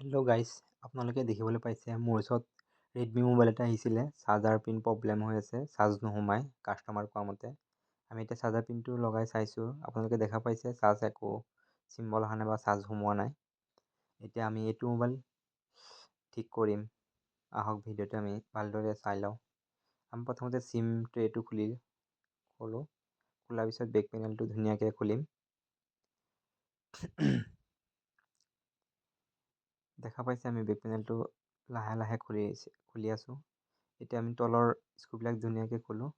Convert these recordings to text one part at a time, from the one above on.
Hello' guys, আপোনালোকে দেখিবলৈ পাইছে মোৰ ওচৰত ৰেডমি মোবাইল এটা আহিছিলে। চাৰ্জাৰ পিন প্ৰব্লেম হৈ আছে, চাৰ্জ নোসোমায় কাষ্টমাৰ কোৱা মতে। আমি এতিয়া চাৰ্জাৰ পিনটো লগাই চাইছোঁ, আপোনালোকে দেখা পাইছে চাৰ্জ একো চিম্বল অহা নাই বা চাৰ্জ সোমোৱা নাই। এতিয়া আমি এইটো মোবাইল ঠিক কৰিম। আহক ভিডিঅ'টো আমি ভালদৰে চাই লওঁ। আমি প্ৰথমতে চিম ট্ৰেটো খোলোঁ। খোলাৰ পিছত বেক পেনেলটো ধুনীয়াকৈ খুলিম। দেখা পাইছে আমি বেক পেনেলটো লাহে লাহে খুলি আছোঁ। এতিয়া আমি তলৰ স্ক্ৰুবিলাক ধুনীয়াকৈ খোলোঁ।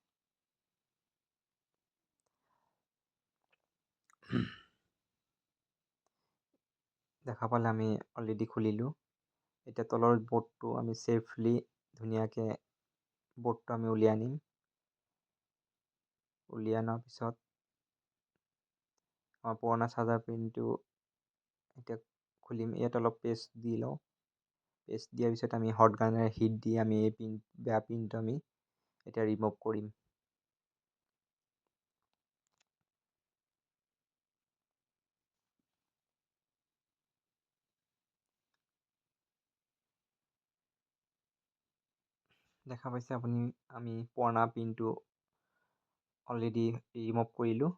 দেখা পালে আমি অলৰেডি খুলিলোঁ। এতিয়া তলৰ বৰ্ডটো আমি ছেফলি ধুনীয়াকৈ বৰ্ডটো আমি উলিয়াই আনিম। উলিয়াই অনাৰ পিছত আমাৰ পুৰণা চাৰ্জাৰ পিনটো এতিয়া খুলিম। ইয়াত অলপ পেষ্ট দি লওঁ। পেষ্ট দিয়াৰ পিছত আমি হট গানেৰে হিট দি আমি এই বেয়া পিনটো আমি এতিয়া ৰিমুভ কৰিম। দেখা পাইছে আপুনি আমি পুৰণা পিনটো অলৰেডি ৰিমুভ কৰিলোঁ।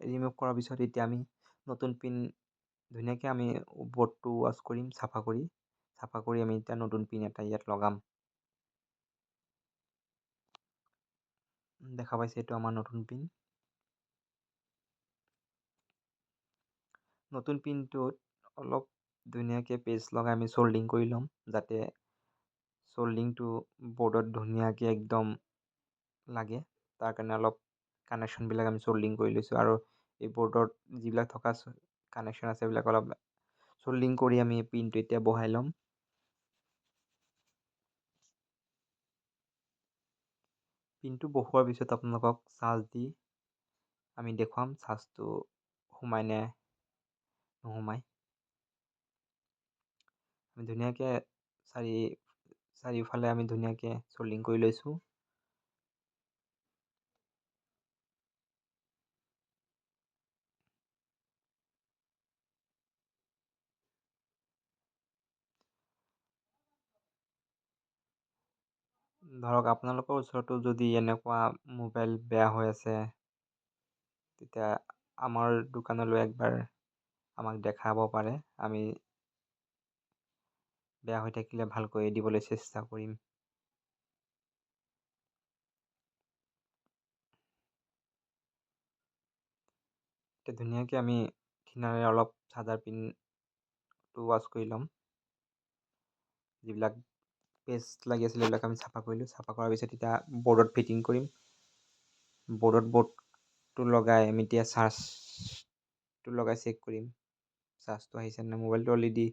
ৰিমুভ কৰাৰ পিছত এতিয়া আমি নতুন পিন ধুনীয়াকৈ আমি বৰ্ডটো ৱাছ কৰিম চাফা কৰি আমি এতিয়া নতুন পিন এটা ইয়াত লগাম। দেখা পাইছে এইটো আমাৰ নতুন পিন। নতুন পিনটোত অলপ ধুনীয়াকৈ পেষ্ট লগাই আমি চল্ডিং কৰি ল'ম, যাতে চল্ডিংটো বৰ্ডত ধুনীয়াকৈ একদম লাগে। তাৰ কাৰণে অলপ কানেকশ্যনবিলাক আমি চল্ডিং কৰি লৈছোঁ, আৰু এই বৰ্ডত যিবিলাক থকা কানেকশ্যন আছে সেইবিলাক অলপ চল্ডিং কৰি আমি পিনটো এতিয়া বহাই ল'ম। পিনটো বহোৱাৰ পিছত আপোনালোকক চাৰ্জ দি আমি দেখুৱাম চাৰ্জটো সোমাই নে নোসোমায়। আমি ধুনীয়াকৈ চাৰিওফালে আমি ধুনীয়াকৈ চল্ডিং কৰি লৈছোঁ। ধৰক আপোনালোকৰ ওচৰতো যদি এনেকুৱা মোবাইল বেয়া হৈ আছে, তেতিয়া আমাৰ দোকানলৈ একবাৰ আমাক দেখাব পাৰে। আমি বেয়া হৈ থাকিলে ভাল কৰি দিবলৈ চেষ্টা কৰিম। এতিয়া ধুনীয়াকৈ আমি কিনাৰে অলপ চাৰ্জাৰ পিনটো ৱাছ কৰি ল'ম। যিবিলাক পেষ্ট লাগি আছিলে সেইবিলাক আমি চাফা কৰিলোঁ। চাফা কৰাৰ পিছত এতিয়া বৰ্ডত ফিটিং কৰিম। বৰ্ডটো লগাই আমি এতিয়া চাৰ্জটো লগাই চেক কৰিম চাৰ্জটো আহিছে নাই। মোবাইলটো অলৰেডি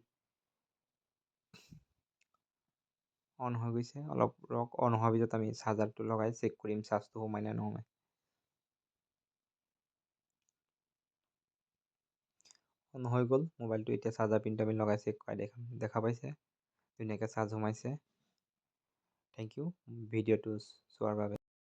অন হৈ গৈছে। অলপ ৰক অন হোৱাৰ পিছত আমি চাৰ্জাৰটো লগাই চেক কৰিম চাৰ্জটো সোমাই নে নোসোমায়। অন হৈ গ'ল মোবাইলটো। এতিয়া চাৰ্জাৰ পিনটো আমি লগাই চেক কৰাই দেখা পাইছে ধুনীয়াকৈ চাৰ্জ সোমাইছে। থেংক ইউ ভিডিঅ'টো চোৱাৰ বাবে।